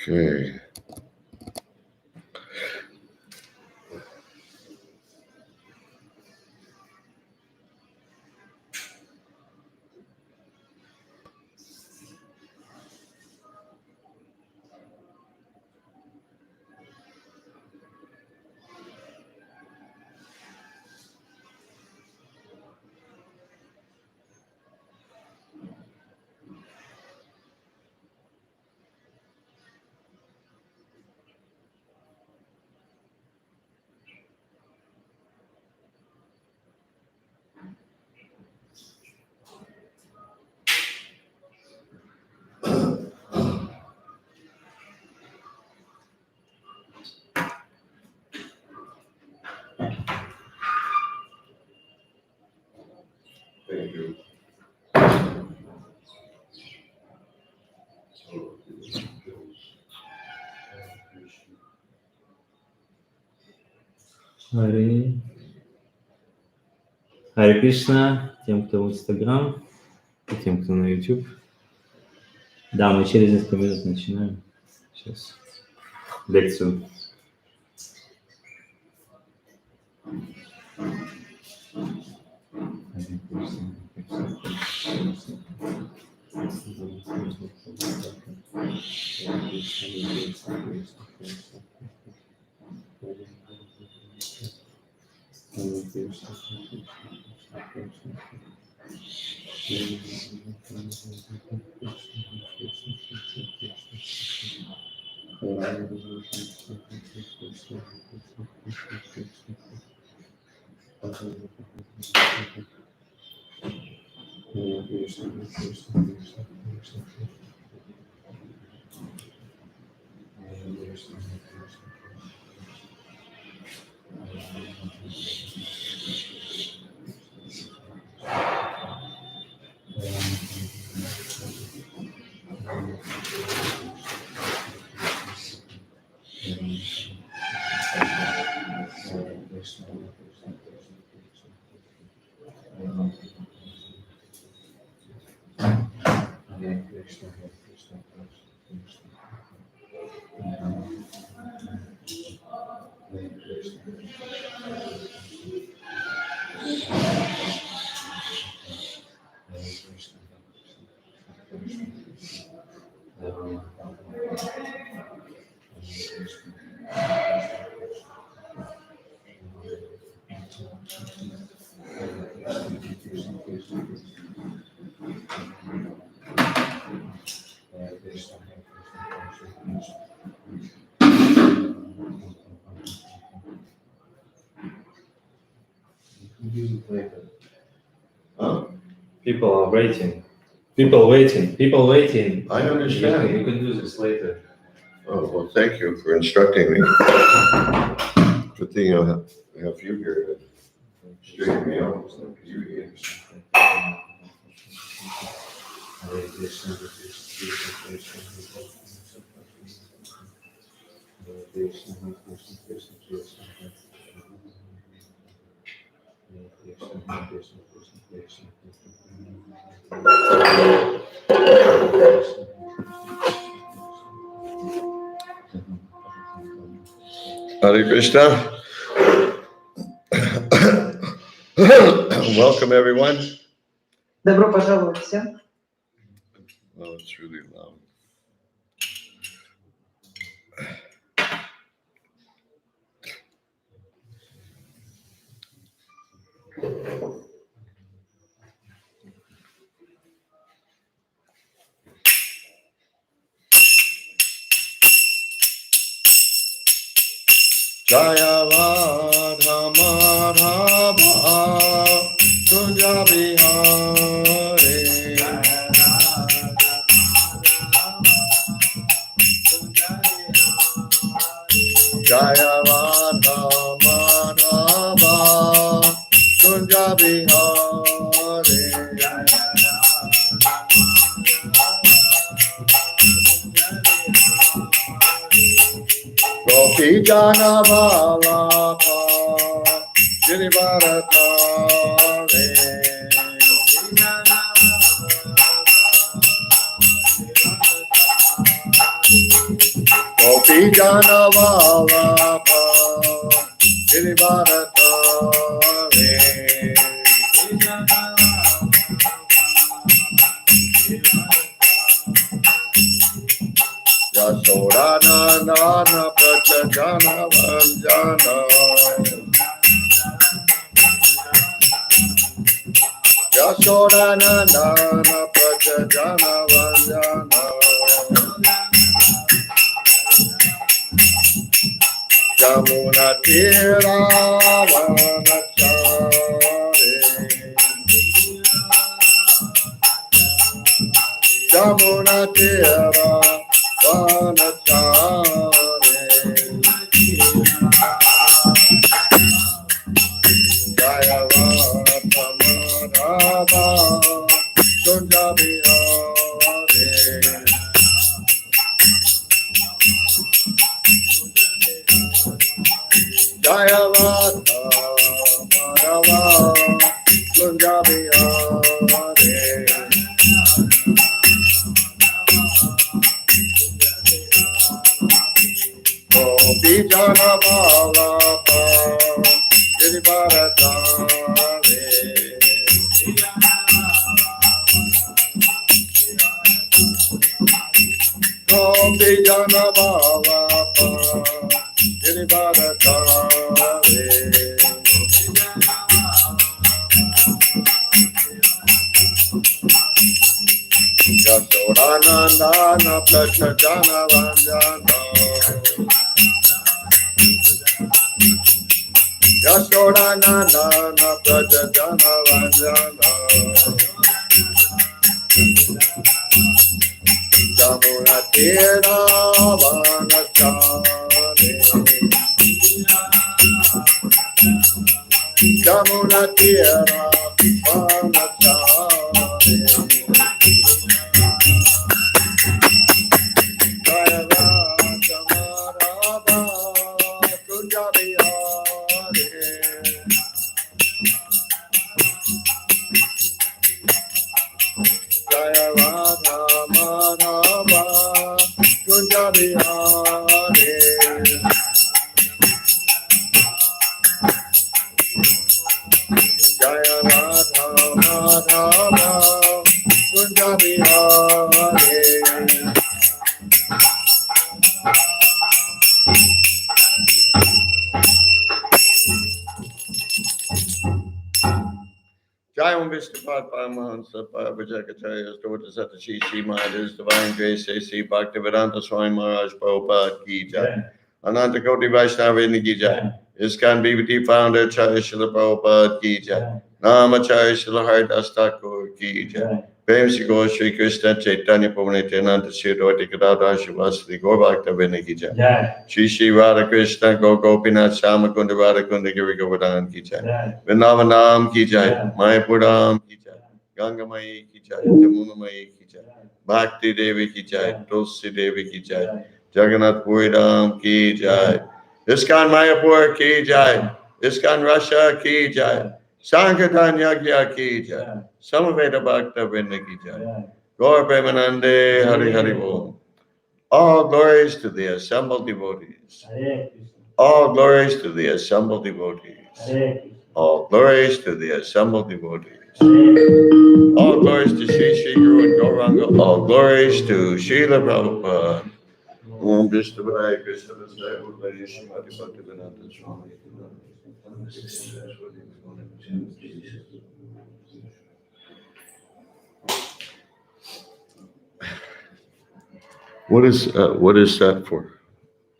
Okay. Thank you. Харе Кришна, тем, кто в Инстаграм, и тем, кто на YouTube. Да, мы через несколько минут начинаем сейчас лекцию. Huh? People are waiting. People waiting. I understand. You can do this later. Oh, well, thank you for instructing me. Good thing I have you here to straighten me out. You here. Hare Krishna. Welcome, everyone. Добро пожаловать всем. Oh, it's really loud. Jaya Radha Madhava Kunja Bihari Jaya Radha Madhava Kunja Bihari Gopi Jana Bala Giri Bharatare Vijanavallabha Girivaratare Yasodanandana Prachajana Vanjana Yasodanandana Prachajana Vanjana Jamuna Tira Vanachare Jamuna Tira Vanachare Jayavatamarava Sunjabihare Jayavatamarava Sunjabihare Vijanavallabha Girivaratare Om Vijanavallabha Girivaratare Yasodanandana Prachajana Vanjana Yasodanandana Prachajana Vanjana Jamuna Tira Vanachare Jamuna Tira Vanachare Jayavatamarava Sunjabihare Jayavatamarava Sunjabihare Jayavatamarava Sunjabihare Jai Om Vishnupad Paramahansa Paravajakacharya Stota Satashi Shri Maharaj's Divine Grace A.C. Bhaktivedanta Swami Maharaj Prabhupada Ki Jai Ananta Koti Vaishnava Ki Jai ISKCON BBT Founder Acharya Srila Prabhupada Ki Jai Namacharya Srila Haridas Thakur Ki Jai Prem Shri Gaur Shri Krishna Chaitanya Prabhu Nityananda Shri Advaita Gadadhar Shivasati Gaur Bhakta Ki Jai Shri Shri Radha Krishna Gaur Gopinath Shama Kunda Radha Kunda Giri Govardhan Ki Jai Vrindavanam Ki Jai Mayapuram Ki Jai Ganga Mai Ki Jai Jamuna Mai Ki Jai Bhakti Devi Ki Jai Tulsi Devi Ki Jai Jagannath Puri Dham Ki Jai ISKCON Mayapur Ki Jai ISKCON Russia Ki Jai Sankirtan Yagya Ki Jai Samaveda Bhakta Vrinda Ki Jai Gaur Premanande Hari Hari Bol. All glories to the assembled devotees. All glories to the assembled devotees. All glories to the assembled devotees. All glories to Sri Sri Guru and Gauranga. All glories to Srila Prabhupada. Om Vishnu Padaya Krishna Vasudaya Bhutaya Srimati Bhaktivedanta Swami. What is that for?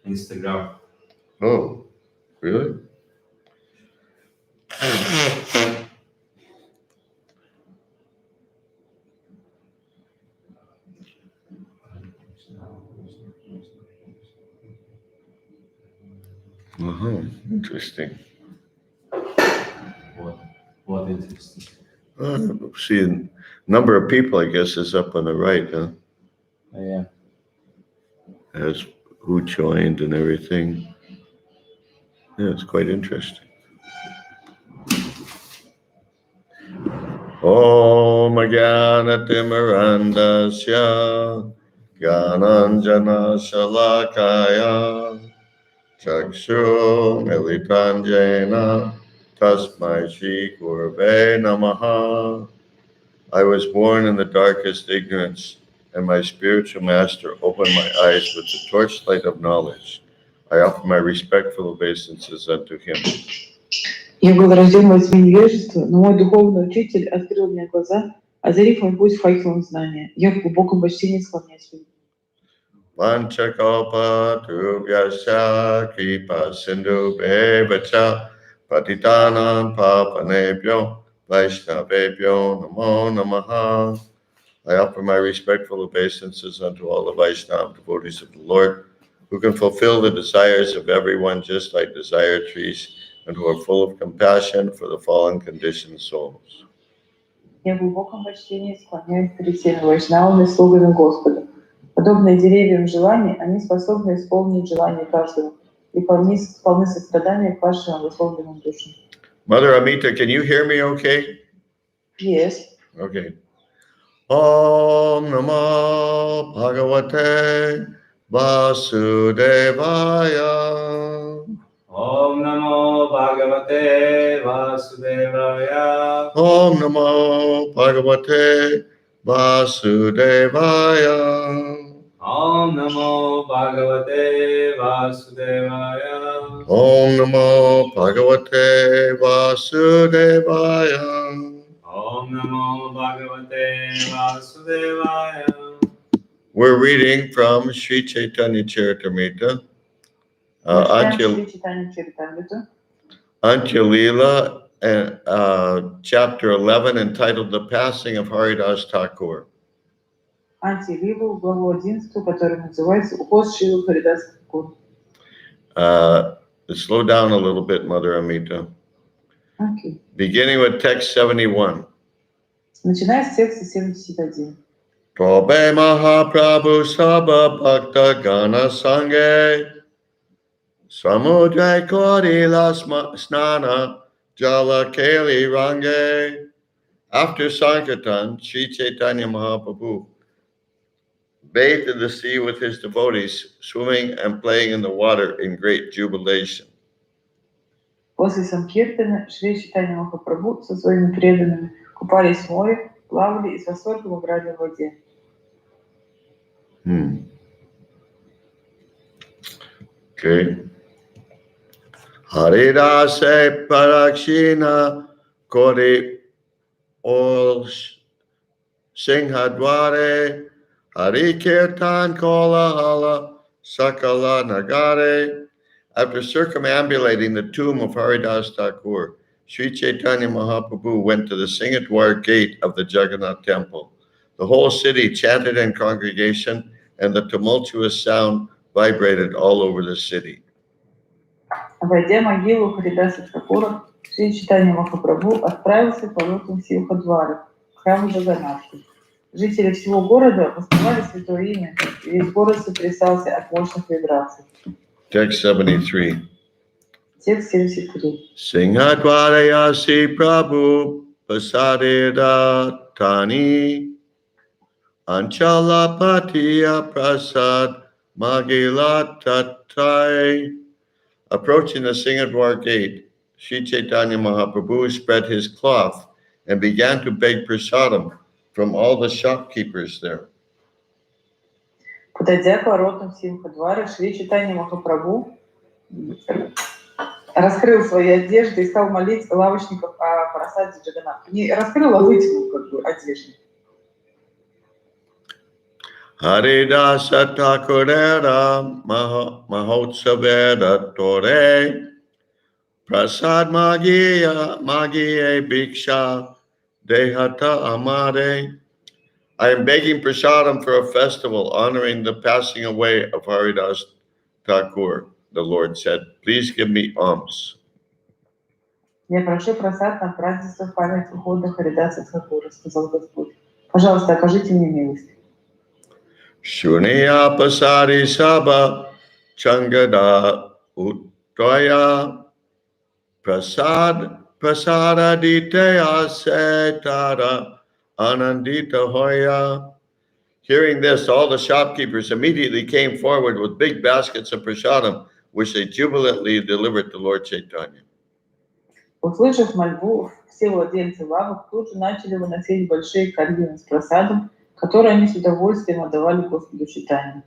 Instagram. Oh, really? Interesting. What interesting. See, number of people, I guess, is up on the right, huh? Yeah. As who joined and everything. Yeah, it's quite interesting. Om Jnana Timirandasya Gyananjana Shalakaya Chakshu Militanjena Tasmai Shri Gurave Namaha. I was born in the darkest ignorance, and my spiritual master opened my eyes with the torchlight of knowledge. I offer my respectful obeisances unto him. Я был рожден во тьме невежества, но мой духовный учитель открыл мне глаза, озарив мой путь факелом знания. Я в глубоком почтении склоняюсь перед ним. Vanchakalpa tubhyasya kripa sindhu bevacha patitanam papanebhyo vaishnavebhyo namo namaha. I offer my respectful obeisances unto all the Vaishnava devotees of the Lord, who can fulfill the desires of everyone just like desire trees, and who are full of compassion for the fallen conditioned souls. Я в глубоком почтении склоняюсь перед всеми вайшнавами, слугами Господа. Подобные деревьям желаний, они способны исполнить желания каждого и полны сострадания к вашим обусловленным душам. Mother Amita, can you hear me okay? Yes. Okay. Om Namo Bhagavate Vasudevaya. Om Namo Bhagavate Vasudevaya. Om Namo Bhagavate Vasudevaya. Om Namo Bhagavate Vasudevaya. Om Namo Bhagavate Vasudevaya. Om Namo Bhagavate Vasudevaya. We're reading from Sri Caitanya Charitamrita, Antya-lila, chapter 11, entitled The Passing of Haridas Thakur. Antya-лилу, главу 11, которая называется «Уход Шрилы Харидаса Тхакура». Slow down a little bit, Mother Amita. Okay. Beginning with text 71. Начиная с текста 71. Tobe Mahaprabhu Sabha Bhakta Gana Sange Samudra Kodila Snana Jala Keli Range. After Sankirtan, Sri Caitanya Mahaprabhu bathed in the sea with his devotees, swimming and playing in the water in great jubilation. После Санкиртана Шри Чайтанья Махапрабху со своими преданными купались в море, плавали и с восторгом играли в воде. Okay. Haridase Parakshina Kori Ol Singhadware Hari Kirtan Kolahala Sakala Nagare. After circumambulating the tomb of Haridas Thakur, Sri Caitanya Mahaprabhu went to the Singhadwar gate of the Jagannath temple. The whole city chanted in congregation, and the tumultuous sound vibrated all over the city. Обойдя могилу Харидаса Тхакура, Шри Чайтанья Махапрабху отправился по воротам Симхадвара, к храму Джаганнатхи. Жители всего города воспевали святое имя, и весь город сотрясался от мощных вибраций. Text 73. Текст 73. Singhadvarayasi Prabhu Pasadeda Tani Anchalapatiya Prasad Magila Tatai. Approaching the Singhadwar gate, Sri Caitanya Mahaprabhu spread his cloth and began to beg prasadam from all the shopkeepers there. Подойдя к воротам Симхадвара, Шри Чайтанья Махапрабху раскрыл свои одежды и стал молить лавочников о просаде Джаганнатха. Не раскрыл, а вытянул одежду. Haridasa Thakurera Mahotsavera Tore Prasad Magiye Bhiksha Dehata Amare. I am begging prasadam for a festival honoring the passing away of Haridas Thakur. The Lord said, please give me alms. Я прошу просад на празднество в память ухода Харидаса Тхакура, сказал Господь. Пожалуйста, окажите мне милость. Shuniya pasari sabha changada uttaya prasada diteya setara anandita hoya. Hearing this, all the shopkeepers immediately came forward with big baskets of prasadam, which they jubilantly delivered to Lord Caitanya. Услышав мольбу, все владельцы лавок тут же начали выносить большие корзины с просадом, которые они с удовольствием отдавали Господу Чайтанье.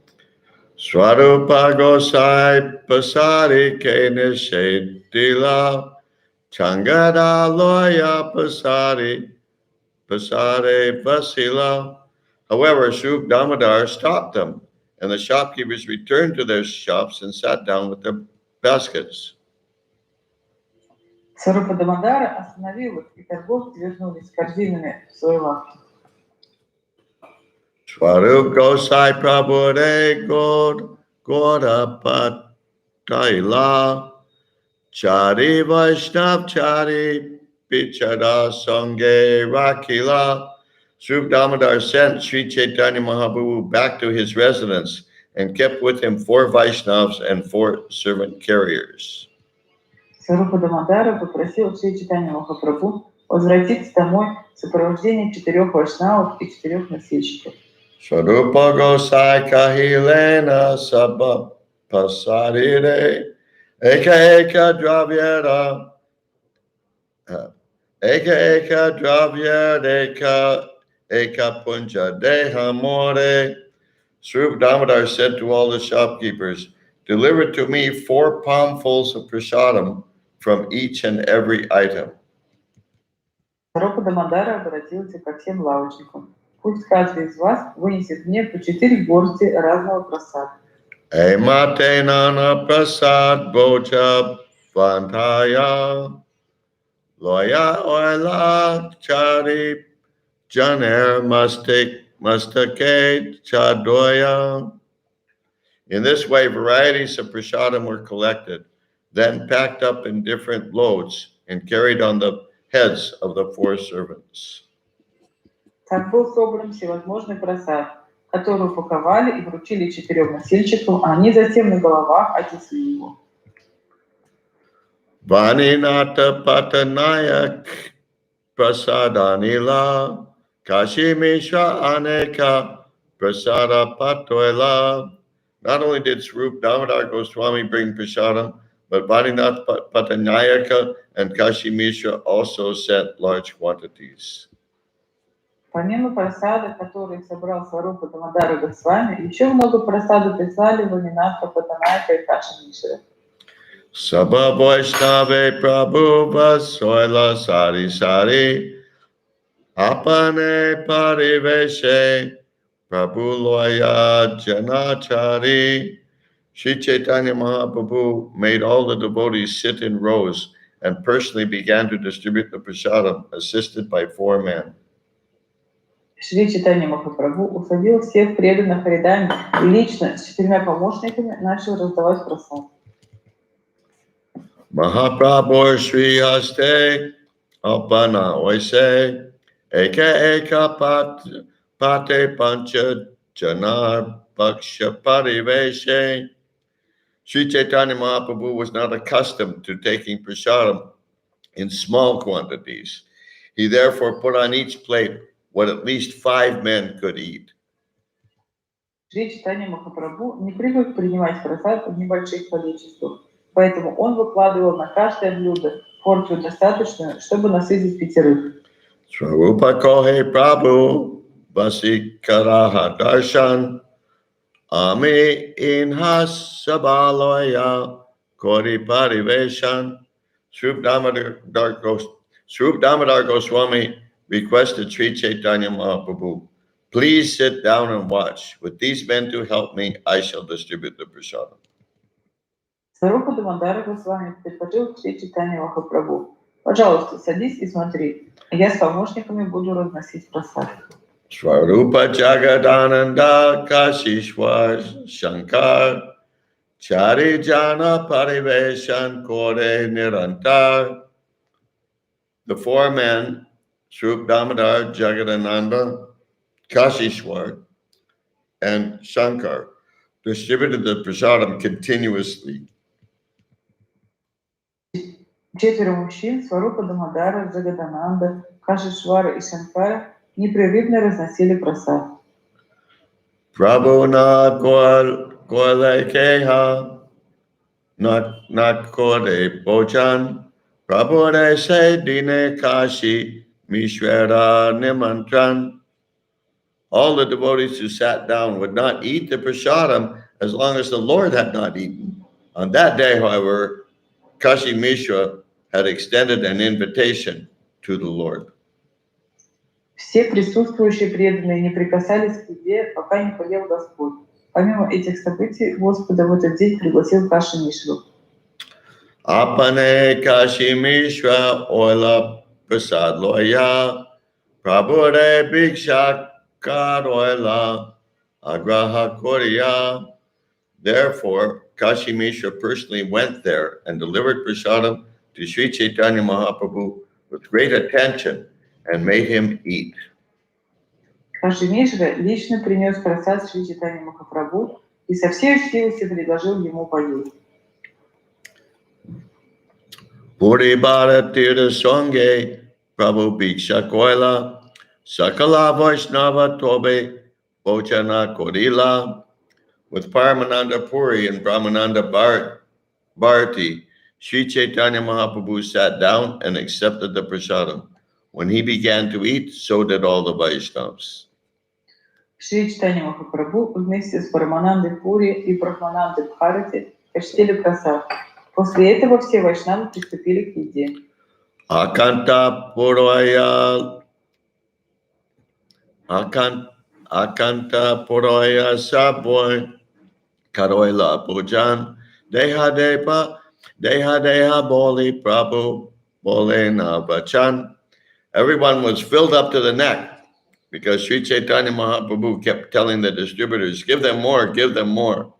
Swarupa Gosai Pasari Kene Shedila Changada Loya Pasari Vasila. However, Srup Damodar stopped them, and the shopkeepers returned to their shops and sat down with their baskets. Сварупа Дамодара остановил их, и торговцы вернулись с корзинами в свои лавки. Swarup Gosai Prabhude Goda Pataila Chari Vaishnav Chari Pichada Sange Rakila. Srup Damodar sent Sri Chaitanya Mahaprabhu back to his residence and kept with him 4 Vaishnavas and 4 servant carriers. Сварупа Дамодара попросил Шри Чайтанья Махапрабху возвратиться домой в сопровождении 4 вайшнавов и 4 носильщиков. Swarupa Gosai Kahilena Sabha Pasarire Eka Dravyara Eka Dravyara Eka Punja Dehamore. Srup Damodar said to all the shopkeepers, "Deliver to me 4 palmfuls of prasadam from each and every item." Сварупа Дамодара обратился ко всем лавочникам. Пусть каждый из вас вынесет мне по 4 горсти разного просада. Emate nana prasad bocha vantaya loya oila chari janer mustake chadoya. In this way, varieties of prasadam were collected, then packed up in different loads and carried on the heads of the 4 servants. Так был собран всевозможный просад, который упаковали и вручили 4 носильщикам, а они затем на головах отнесли его. Vaninata Patanayak Prasadanila Kashimisha Aneka Prasada Patoila. Not only did Swarup Damodar Goswami bring prasadam, but Vaninath Patanayaka and Kashi Mishra also sent large quantities. Помимо просада, который собрал Сварупа Дамодара Госвами, еще много просада прислали Ванинатха Патанайка и Каши Мишра. Sabha Vaishnave Prabhu Vasoila Sari Sari Apane Pariveshe Prabhu Loya Janachari. Sri Chaitanya Mahaprabhu made all the devotees sit in rows and personally began to distribute the prasadam, assisted by 4 men. Шри Чайтанья Махапрабху усадил всех преданных рядами и лично с 4 помощниками начал раздавать просад. Mahaprabhu Sri Haste Apana Oise Eka Pate Pancha Janar Bhaksha Pariveshe. Sri Chaitanya Mahaprabhu was not accustomed to taking prasadam in small quantities. He therefore put on each plate what at least 5 men could eat. Шри Чайтанья Махапрабху не привык принимать просад в небольших количествах, поэтому он выкладывал на каждое блюдо порцию достаточную, чтобы насытить 5. Swarupa Kohe Prabhu Vasikaraha Darshan Ami Inhas Sabaloya Kori Pariveshan. Srup Damodar Goswami requested Sri Chaitanya Mahaprabhu, "Please sit down and watch. With these men to help me, I shall distribute the prasadam." Сварупа Дамодара Госвами предложил Шри Чайтанья Махапрабху: "Пожалуйста, садись и смотри, а я с помощниками буду разносить просад." Swarupa Jagadananda Kashishwar Shankar Chari Jana Pariveshan Kore Nirantar. The 4 men, Swarup Damodar, Jagadananda, Kashishwar, and Shankar, distributed the prasadam continuously. 4 мужчин, Сварупа Дамодара, Джагадананда, Кашишвара и Шанкара, непрерывно разносили просад. Prabhu na kole keha, na kore bochan, Prabhu re se dine kashi, mishwara nimantran. All the devotees who sat down would not eat the prasadam as long as the Lord had not eaten. On that day, however, Kashi Mishra had extended an invitation to the Lord. Все присутствующие преданные не прикасались к еде, пока не поел Господь. Помимо этих событий, Господа в этот день пригласил Каши Мишру. Apane Kashi Mishra oila prasad loya, Prabhure Bhiksha kar oila agraha koriya. Therefore, Kashi Mishra personally went there and delivered prasadam to Sri Caitanya Mahaprabhu with great attention and made him eat. Каши Мишра лично принес просад Шри Чайтанья Махапрабху и со всей учтивостью предложил ему поесть. Puri Bharatira Songe Prabhu Bhiksha Koila Sakala Vaishnava Tobe Bochana Kodila. With Paramananda Puri and Brahmananda Bharati, Sri Chaitanya Mahaprabhu sat down and accepted the prasadam. When he began to eat, so did all the Vaishnavas. Шри Чайтанья Махапрабху вместе с Параманандой Пури и Брахманандой Бхарати почтили просад. После этого все вайшнавы приступили к еде. Akanta Puraya Saboy Karoila Pujan Deha Boli Prabhu Bolena Bachan. Everyone was filled up to the neck because Sri Chaitanya Mahaprabhu kept telling the distributors, give them more, give them more.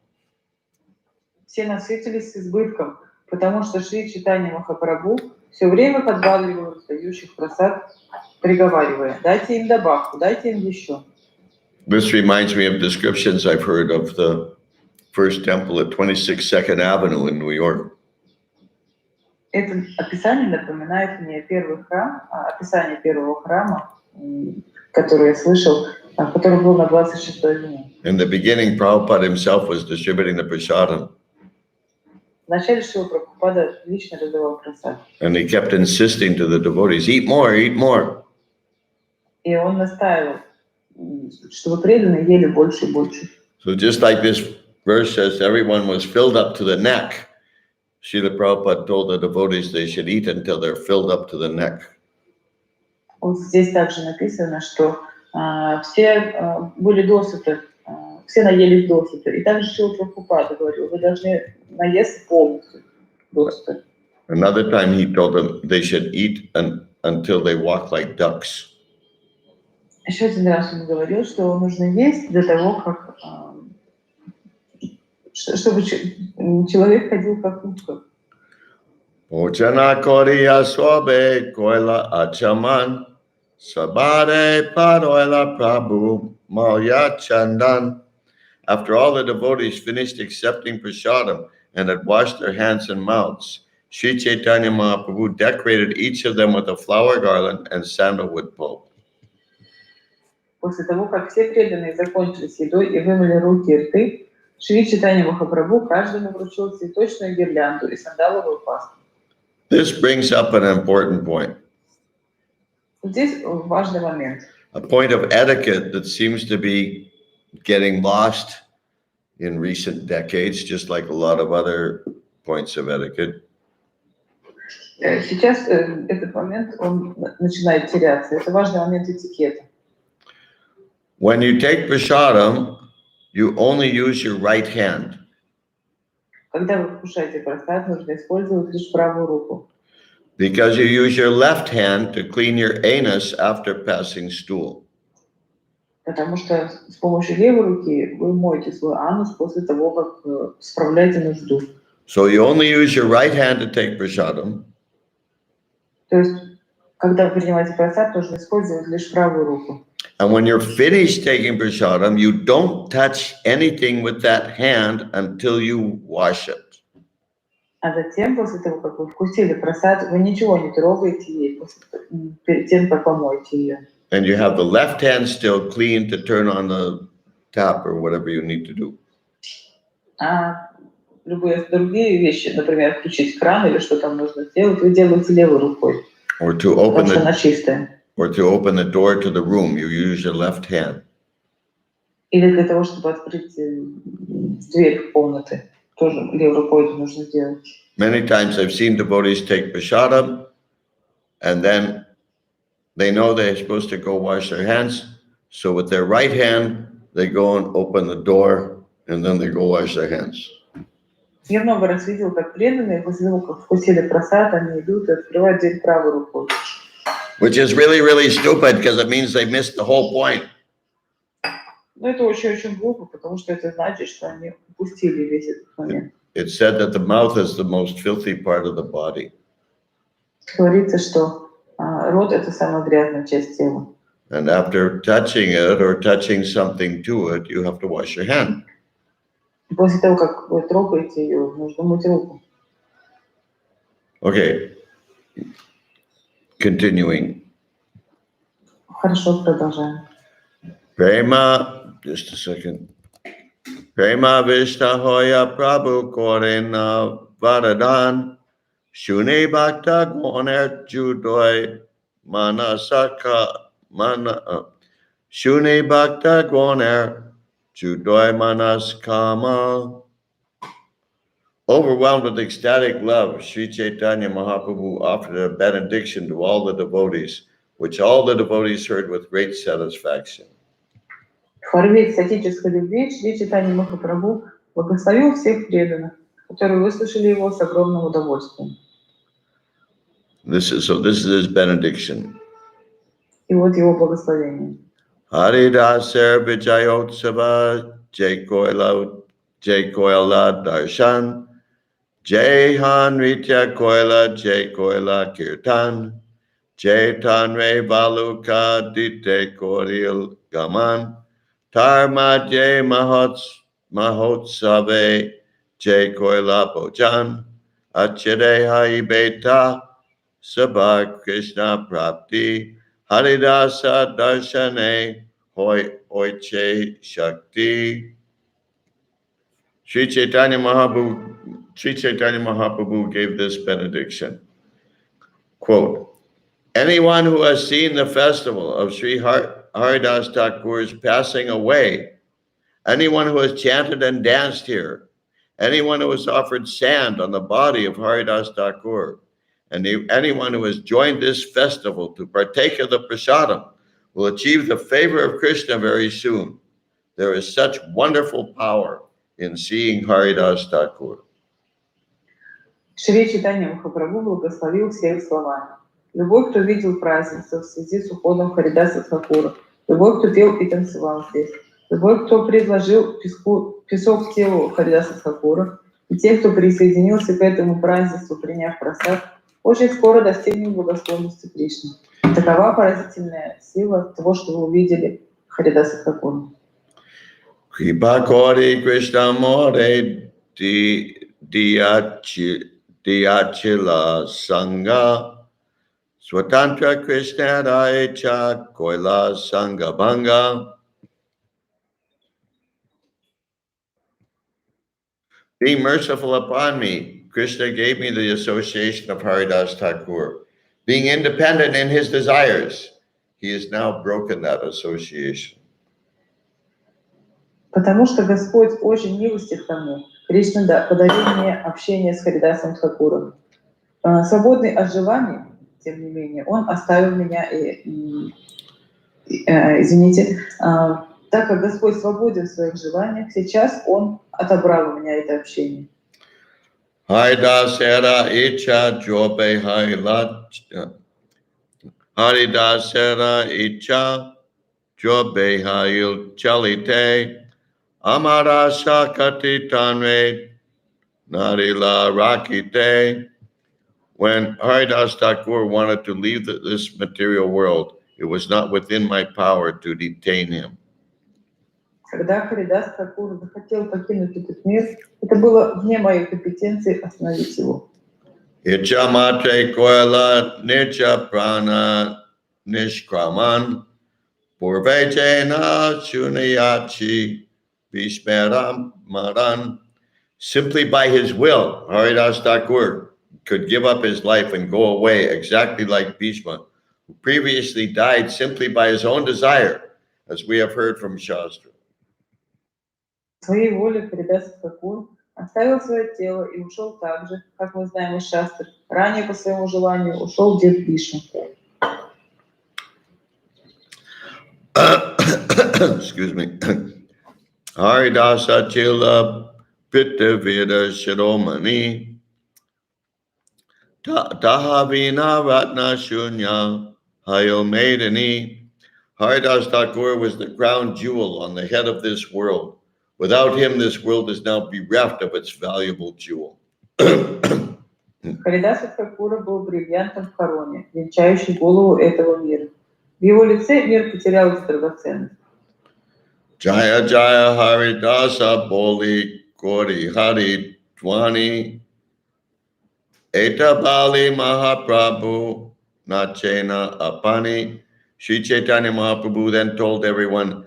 Все насытились с избытком, потому что Шри Чайтанья Махапрабху все время подбадривал раздающих просад, приговаривая: дайте им добавку, дайте им еще. This reminds me of descriptions I've heard of the first temple at 26 Second Avenue in New York. Это описание напоминает мне описание первого храма, который я слышал, который был на 26-й авеню. In the beginning, Prabhupada himself was distributing the prasadam. Вначале Шрила Прабхупада лично раздавал просад. And he kept insisting to the devotees, eat more, eat more. И он настаивал, чтобы преданные ели больше и больше. So just like this verse says, everyone was filled up to the neck. Srila Prabhupada told the devotees they should eat until they're filled up to the neck. Вот здесь также написано, что все были досыта, все наелись досыта. И также Шрила Прабхупада говорил, вы должны наесться полностью досыта. Another time he told them they should eat until they walk like ducks. Еще один раз он говорил, что нужно есть для того, как чтобы человек ходил как утка. Ochana koriya swabe koila achaman sabare paroila prabhu malya chandan. After all the devotees finished accepting prasadam and had washed their hands and mouths, Sri Chaitanya Mahaprabhu decorated each of them with a flower garland and sandalwood pulp. После того, как все преданные закончили с едой и вымыли руки и рты, Шри Чайтанья Махапрабху каждому вручил цветочную гирлянду и сандаловую пасту. This brings up an important point. Здесь важный момент. A point of etiquette that seems to be getting lost in recent decades, just like a lot of other points of etiquette. Сейчас этот момент, он начинает теряться. Это важный момент этикета. When you take prasadam, you only use your right hand. Когда вы вкушаете просад, нужно использовать лишь правую руку. Because you use your left hand to clean your anus after passing stool. Потому что с помощью левой руки вы моете свой анус после того, как справляете нужду. So you only use your right hand to take prasadam. То есть, когда вы принимаете просад, нужно использовать лишь правую руку. And when you're finished taking prasadam, you don't touch anything with that hand until you wash it. А затем, после того, как вы вкусили просад, вы ничего не трогаете ей перед тем, как помоете ее. And you have the left hand still clean to turn on the tap or whatever you need to do. А любые другие вещи, например, включить кран или что там нужно сделать, вы делаете левой рукой, Or to open потому что она the чистая. door to the room, you use your left hand. Или для того, чтобы открыть дверь в комнаты, тоже левой рукой это нужно делать. Many times I've seen devotees take prasadam, and then they know they're supposed to go wash their hands. So with their right hand, they go and open the door, and then they go wash their hands. Я много раз видел, как преданные после того, как вкусили просад, они идут и открывают дверь правой рукой. Which is really, really stupid because it means they missed the whole point. Но это очень-очень глупо, потому что это значит, что они упустили весь этот момент. It's said that the mouth is the most filthy part of the body. Говорится, что рот – это самая грязная часть тела. And after touching it or touching something to it, you have to wash your hand. После того, как вы трогаете ее, нужно мыть руку. Okay. Continuing. Хорошо, продолжаем. Prema, just a second. Prema Vishta Hoya Prabhu Korena Varadan Shune Bhakta Goner Judoi Manasaka Shune Bhakta Goner Judoi Manaskama. Overwhelmed with ecstatic love, Sri Caitanya Mahaprabhu offered a benediction to all the devotees, which all the devotees heard with great satisfaction. В порыве экстатической любви Шри Чайтанья Махапрабху благословил всех преданных, которые выслушали его с огромным удовольствием. This is his benediction. И вот его благословение. Haridaser Vijayotsava Jai Koila Darshan Jai Hanritya Koila Jai Koila Kirtan Jai Tanre Valuka Dite Koril Gaman Tarma Jai Mahotsave Jai Koila Bojan Achire Hai Beta Sabha Krishna Prapti Haridasa Darshane Hoiche Shakti. Sri Caitanya Mahaprabhu gave this benediction. Quote, anyone who has seen the festival of Sri Haridas Thakur's passing away, anyone who has chanted and danced here, anyone who has offered sand on the body of Haridas Thakur, and anyone who has joined this festival to partake of the prasadam will achieve the favor of Krishna very soon. There is such wonderful power in seeing Haridas Thakur. Шри Чайтанья Махапрабху благословил всех словами. Любой, кто видел празднество в связи с уходом Харидаса Тхакура, любой, кто пел и танцевал здесь, любой, кто предложил песок к телу Харидаса Тхакура, и те, кто присоединился к этому празднеству, приняв просад, очень скоро достигнет благосклонности Кришны. Такова поразительная сила того, что вы увидели Харидаса Тхакура. Kripa Kori Krishna More Diachila Sangha Swatantra Krishna Raicha Koila Sangha Bhanga. Be merciful upon me. Krishna gave me the association of Haridas Thakur. Being independent in his desires, he has now broken that association. Потому что Господь очень милостив ко мне. Кришна подарил мне общение с Харидасом Тхакуром. Свободный от желаний, тем не менее, он оставил меня так как Господь свободен в своих желаниях, сейчас он отобрал у меня это общение. Haridasera icha jobe Haridasera icha jobe hail chalite Amara Shakati Tanre Narila Rakite. When Haridas Thakur wanted to leave this material world, it was not within my power to detain him. Когда Харидас Тхакур захотел покинуть этот мир, это было вне моей компетенции остановить его. Icha matre koela nicha prana nishkraman Purvejena Shunayachi Bhishmaram Maran. Simply by his will, Haridas Thakur could give up his life and go away exactly like Bhishma, who previously died simply by his own desire, as we have heard from Shastra. Своей воле Харидас Тхакур оставил свое тело и ушел так же, как мы знаем из шастр. Ранее по своему желанию ушел дед Бишну. Excuse me. Haridasa Chila Pitta Veda Shiromani Tahavina Ratna Shunya Hayo Maidani. Haridas Thakur was the crown jewel on the head of this world. Without him, this world is now bereft of its valuable jewel. Харидас Тхакура был бриллиантом в короне, венчающий голову этого мира. В его лице мир потерял эту драгоценность. Jaya Jaya Haridasa Boli Kori Hari Dwani Eta Bali Mahaprabhu Nachena Apani. Sri Caitanya Mahaprabhu then told everyone,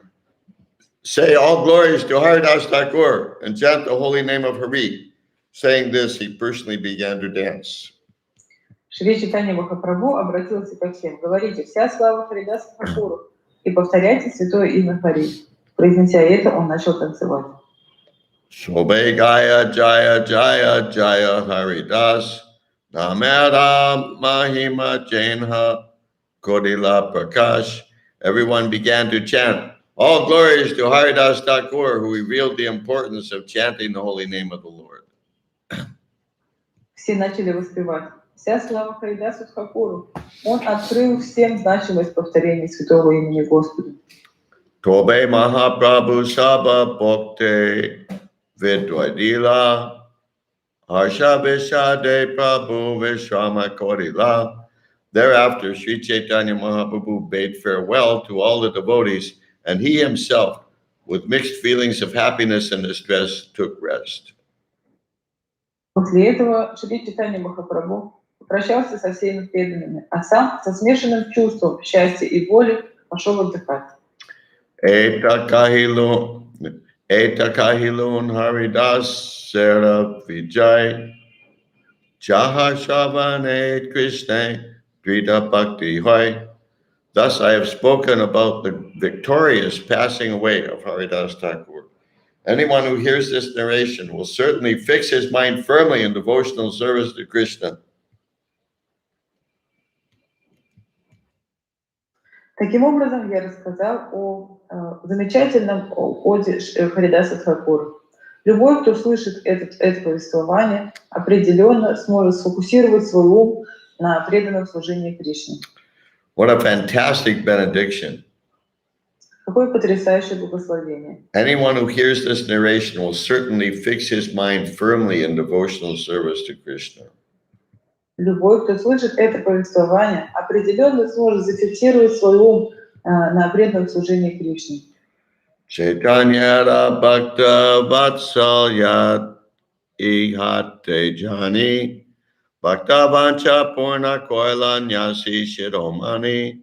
say all glories to Haridas Thakur and chant the holy name of Hari. Saying this, he personally began to dance. Шри Чайтанья Махапрабху обратился ко всем. Говорите, вся слава Харидаса Тхакуру и повторяйте святое имя Хари. Произнеся это, он начал танцевать. Shobhe Gaya Jaya Jaya Jaya Haridas Namera Mahima Jainha Kodila Prakash. Everyone began to chant, all glories to Haridas Thakur, who revealed the importance of chanting the holy name of the Lord. Все начали воспевать. Вся слава Харидасу Тхакуру. Он открыл всем значимость повторения святого имени Господа. Tobe Mahaprabhu Sabha Bhakte Vidwadila Harsha Vishade Prabhu Vishrama Kodila. Thereafter, Sri Caitanya Mahaprabhu bade farewell to all the devotees, and he himself, with mixed feelings of happiness and distress, took rest. После этого Шри Чайтанья Махапрабху попрощался со всеми преданными, а сам со смешанным чувством счастья и боли пошел отдыхать. Eta kahilun Haridas Sera Vijay Jaha Shavane Krishna Drita Bhakti Hoy. Thus I have spoken about the victorious passing away of Haridas Thakur. Anyone who hears this narration will certainly fix his mind firmly in devotional service to Krishna. Таким образом, я рассказал о замечательном оде Харидаса Тхакура. Любой, кто слышит это повествование, определенно сможет сфокусировать свой ум на преданном служении Кришне. What a fantastic benediction. Какое потрясающее благословение. Anyone who hears this narration will certainly fix his mind firmly in devotional service to Krishna. Любой, кто слышит это повествование, определенно сможет зафиксировать свой ум на преданном служении Кришне. Caitanya Bhakta Vatsalyat Ihate Jani Bhakta Vancha Purna Koila Nyasi Shiromani.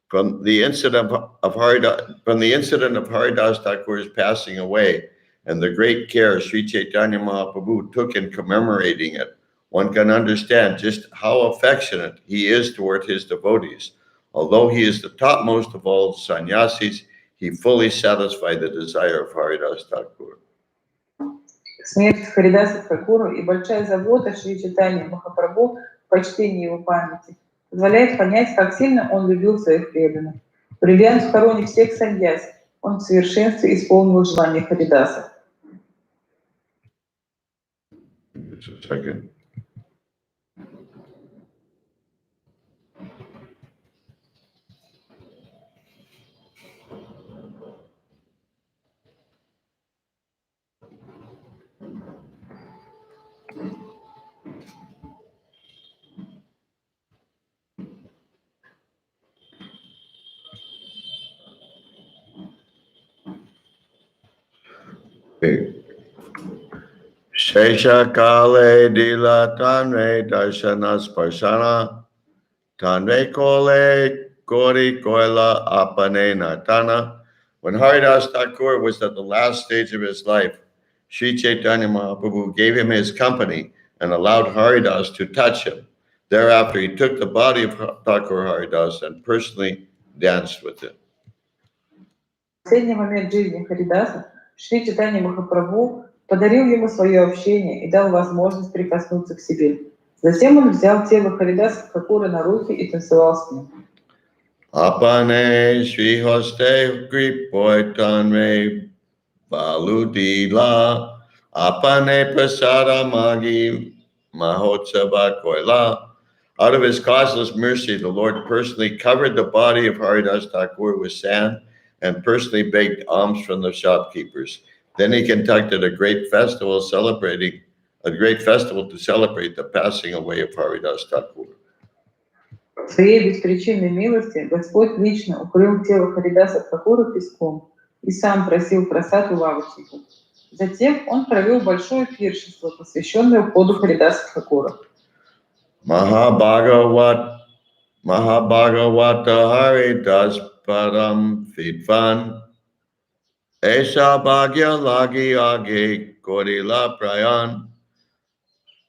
From the incident of Haridas Thakur's passing away and the great care Sri Caitanya Mahaprabhu took in commemorating it, one can understand just how affectionate he is toward his devotees. Although he is the topmost of all sannyasis, he fully satisfied the desire of Haridas Thakur. Смерть Харидаса Тхакура и большая забота Шри Чайтаньи Махапрабху в почтении его памяти позволяет понять, как сильно он любил своих преданных. Бриллиант в короне всех саньяси, он в совершенстве исполнил желание Харидаса. Just a second. Shesha Kale Dila Tanre Darshana Sparshana Tanre Kole Kori Koila Apane Nartana. When Haridas Thakur was at the last stage of his life, Sri Chaitanya Mahaprabhu gave him his company and allowed Haridas to touch him. Thereafter, he took the body of Thakur Haridas and personally danced with it. В последний момент жизни Харидаса Шри Чайтанья Махапрабху подарил ему свое общение и дал возможность прикоснуться к себе. Затем он взял тело Харидаса Тхакура на руки и танцевал с ним. Apane Shri Hoste Gripoitanme Baludila Apane Prasada Magi Mahotsava Koila. Out of his causeless mercy, the Lord personally covered the body of Haridas Thakur with sand and personally begged alms from the shopkeepers. Then he conducted a great festival to celebrate the passing away of Haridas Thakur. В своей беспричинной милости Господь лично укрыл тело Харидаса Тхакура песком и сам просил просад у лавочников. Затем он провел большое пиршество, посвященное уходу Харидаса Тхакура. Mahabhagavata Haridas Param Vidvan Esa Bhagya Lagi Age Kodila Prayan.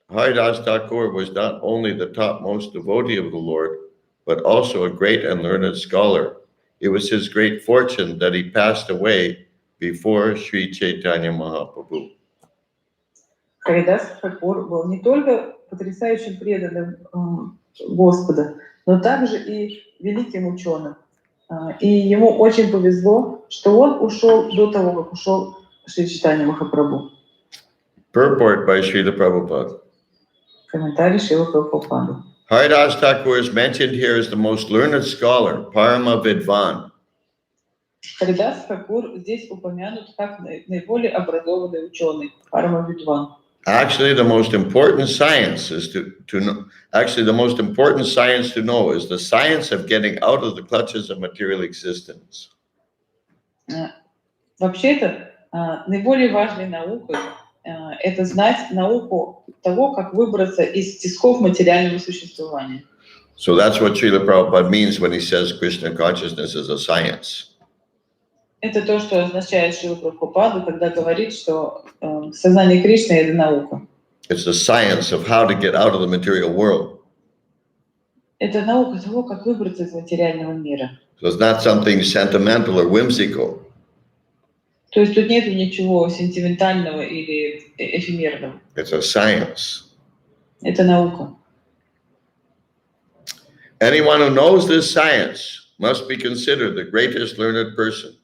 Haridas Thakur was not only the topmost devotee of the Lord, but also a great and learned scholar. It was his great fortune that he passed away before Sri Chaitanya Mahaprabhu. Харидас Тхакур был не только потрясающим преданным Господа, но также и великим ученым. И ему очень повезло, что он ушел до того, как ушел Шри Чайтанья Махапрабху. Purport by Srila Prabhupada. Комментарий Шрила Прабхупады. Haridas Thakur is mentioned here as the most learned scholar, Parama Vidvan. Харидас Тхакур здесь упомянут как наиболее образованный ученый, Парама Видван. Actually, the most important science is to know. Actually, the most important science to know is the science of getting out of the clutches of material existence. Вообще-то, наиболее важной наукой это знать науку того, как выбраться из тисков материального существования. So that's what Srila Prabhupada means when he says Krishna consciousness is a science. Это то, что означает Шрила Прабхупада, когда говорит, что сознание Кришны — это наука. It's the science of how to get out of the material world. Это наука того, как выбраться из материального мира. So it's not something sentimental or whimsical. То есть тут нет ничего сентиментального или эфемерного. It's a science. Это наука. Anyone who knows this science must be considered the greatest learned person.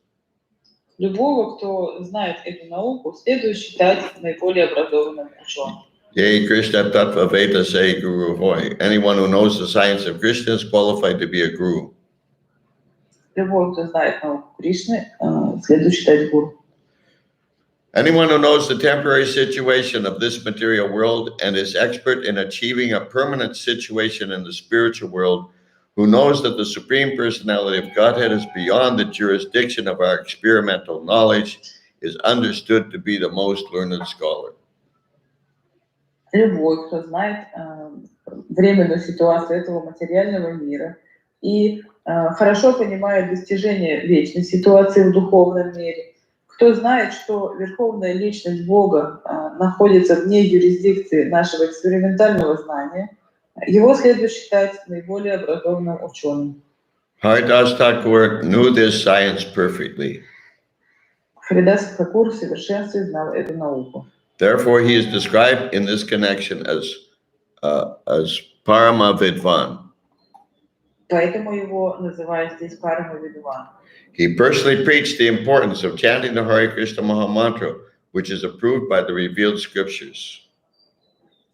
Любого, кто знает эту науку, следует считать наиболее образованным ученым. Yea, Krishna Tattva Veda Say Guru Hoy. Anyone who knows the science of Krishna is qualified to be a guru. Любой, кто знает науку Кришны, следует считать гуру. Anyone who knows the temporary situation of this material world and is expert in achieving a permanent situation in the spiritual world, who knows that the Supreme Personality of Godhead is beyond the jurisdiction of our experimental knowledge, is understood to be the most learned scholar. Любой, кто знает временную ситуацию этого материального мира и хорошо понимает достижение вечной ситуации в духовном мире, кто знает, что Верховная Личность Бога находится вне юрисдикции нашего экспериментального знания, его следует считать наиболее образованным ученым. Haridas Thakur knew this science perfectly. Харидас Тхакур в совершенстве знал эту науку. Therefore, he is described in this connection as Parama Vidvan. Поэтому его называют здесь Парама Видван. He personally preached the importance of chanting the Hare Krishna Maha Mantra, which is approved by the revealed scriptures.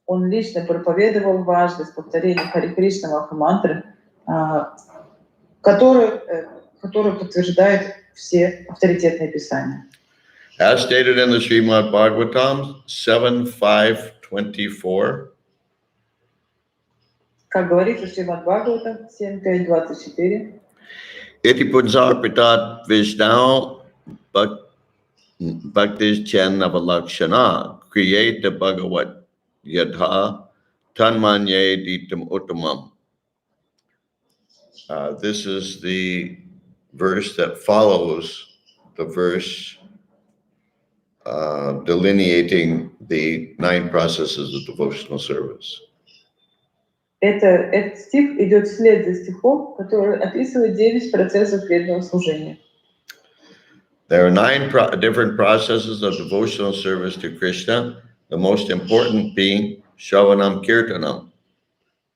Он лично проповедовал важность повторения Харе Кришна Махамантры, которую подтверждают все авторитетные писания. As stated in the Srimad Bhagavatam 7.5.24, как говорится в Шримад Бхагаватам 7.5.24, Iti Punsarpitat Vishnao Bhaktis Chen Navalakshana, create the Bhagavat Yadha Tanmanye Ditam Uttamam. This is the verse that follows the verse delineating the 9 processes of devotional service. Этот стих идет вслед за стихом, который описывает 9 процессов преданного служения. There are 9 different processes of devotional service to Krishna, the most important being Shravanam Kirtanam,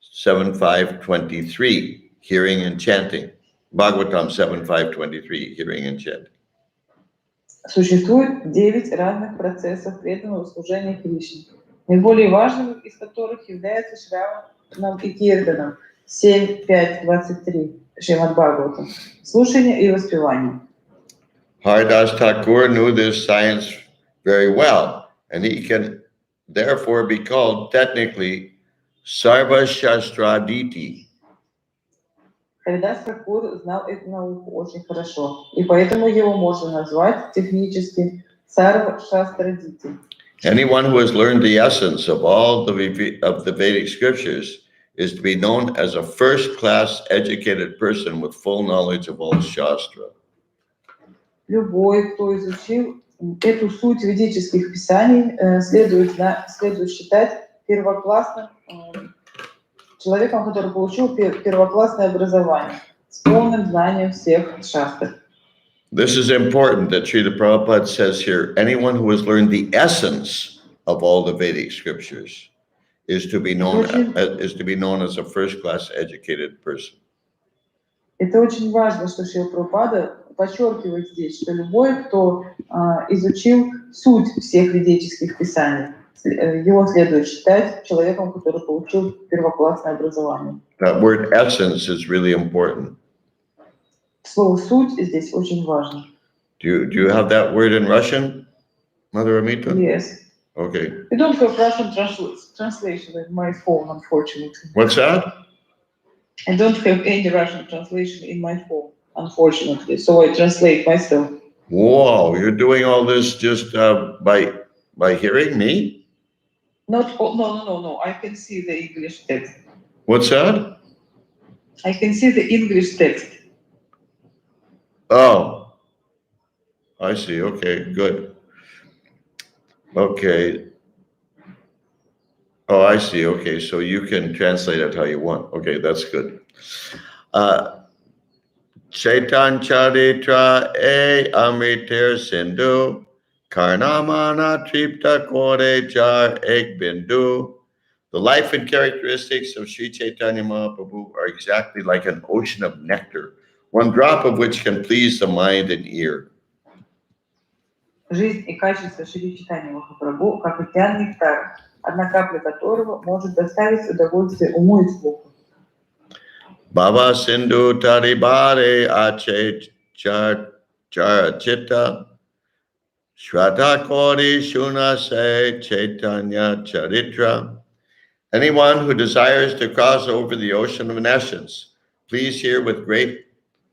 7.5.23, hearing and chanting. Bhagavatam 7.5.23, hearing and chanting. Существует 9 разных процессов преданного служения Кришне, наиболее важным из которых является Шраванам и Киртанам 7.5.23 Шримад Бхагаватам, слушание и воспевание. Haridas Thakur knew this science very well, and he can therefore be called technically Sarva Shastraditi. Харидас Такур знал эту науку очень хорошо, и поэтому его можно назвать технически Сарва Шастрадити. Anyone who has learned the essence of all the Vedic scriptures is to be known as a first-class educated person with full knowledge of all Shastra. Любой, кто изучил эту суть ведических писаний, следует считать первоклассным человеком, который получил первоклассное образование с полным знанием всех шастр. This is important that Srila Prabhupada says here, anyone who has learned the essence of all the Vedic scriptures is to be known as a first-class educated person. Это очень важно, что Шрила Прабхупада подчеркивает здесь, что любой, кто изучил суть всех ведических писаний, его следует считать человеком, который получил первоклассное образование. That word essence is really important. Слово «суть» здесь очень важно. Do you have that word in Russian, Mother Amita? Yes. Okay. I don't have Russian translation in my phone, unfortunately. What's that? I don't have any Russian translation in my phone, unfortunately. So I translate myself. Whoa, you're doing all this just by hearing me? No. I can see the English text. What's that? I can see the English text. Oh, I see. Okay, good. Okay. Oh, I see. Okay, so you can translate it how you want. Okay, that's good. Caitanya-lila amriter sindhu karnamana tripta kore jar ek bindu. The life and characteristics of Sri Caitanya Mahaprabhu are exactly like an ocean of nectar, one drop of which can please the mind and ear. Жизнь и качество Шри Чайтаньи Махапрабху, как океан нектара, одна капля которого может доставить удовольствие уму и слуху. Bhava Sindhu Taribare Ache Charachita Shraddha Kori Shunase Chaitanya Charitra. Anyone who desires to cross over the ocean of nescience, please hear with great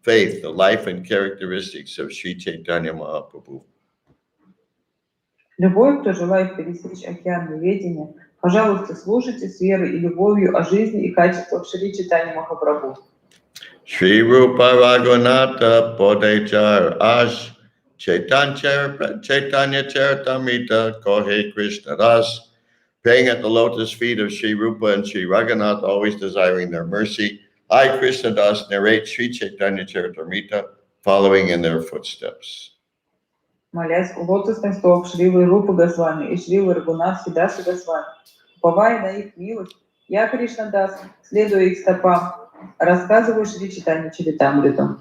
faith the life and characteristics of Sri Caitanya Mahaprabhu. Любой, кто желает пересечь океан неведения, пожалуйста, слушайте с верой и любовью о жизни и качествах Шри Чайтаньи Махапрабху. Shri Rupa Raghunatha Podechar Ash Caitanya Charitamrita Kohe Krishna Das. Praying at the lotus feet of Sri Rupa and Sri Raghunath, always desiring their mercy, I, Krishna Das, narrate Sri Caitanya Charitamrita, following in their footsteps. Молясь у лотосных стоп Шрилы Рупы Госвами и Шрилы Рагунатхи Дасы Госвами, уповая на их милость, я, Кришна Дас, следуя их стопам, рассказываю Шри Чайтанью Чаритамриту.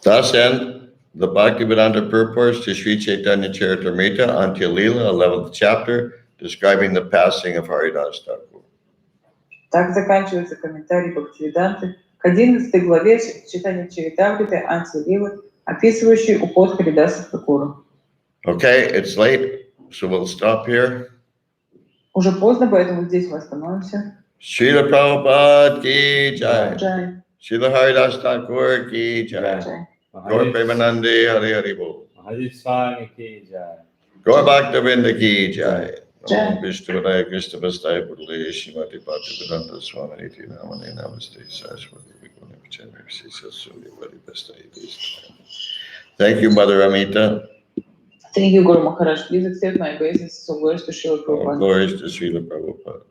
Thus end the Bhaktivedanta purports to Sri Caitanya Charitamrita, Antya-lila, 11th chapter, describing the passing of Haridas Thakur. Так заканчивается комментарий Бхактивиданты к 11 главе Чайтаньи Чаритамриты Антя-лилы, описывающий уход Харидаса Такура. Okay, it's late, so we'll stop here. Уже поздно, поэтому здесь мы остановимся. Srila Prabhupada ki jai. Джай. Srila Haridas Thakur ki jai. Джай. Gaur Premanande Hari Hari Bol. Hari Swami ki jai. Gaur Bhaktavinda ki jai. Jai. Om Vishnuvadaya Krishna Vastai Purle Shrimati Bhaktivedanta Swami Niti Namane Namaste Saraswati Viguna Thank you, Mother Amita. Thank you, Guru Maharaj. Please accept my obeisances of glories to Srila All Prabhupada. glories to Srila Prabhupada.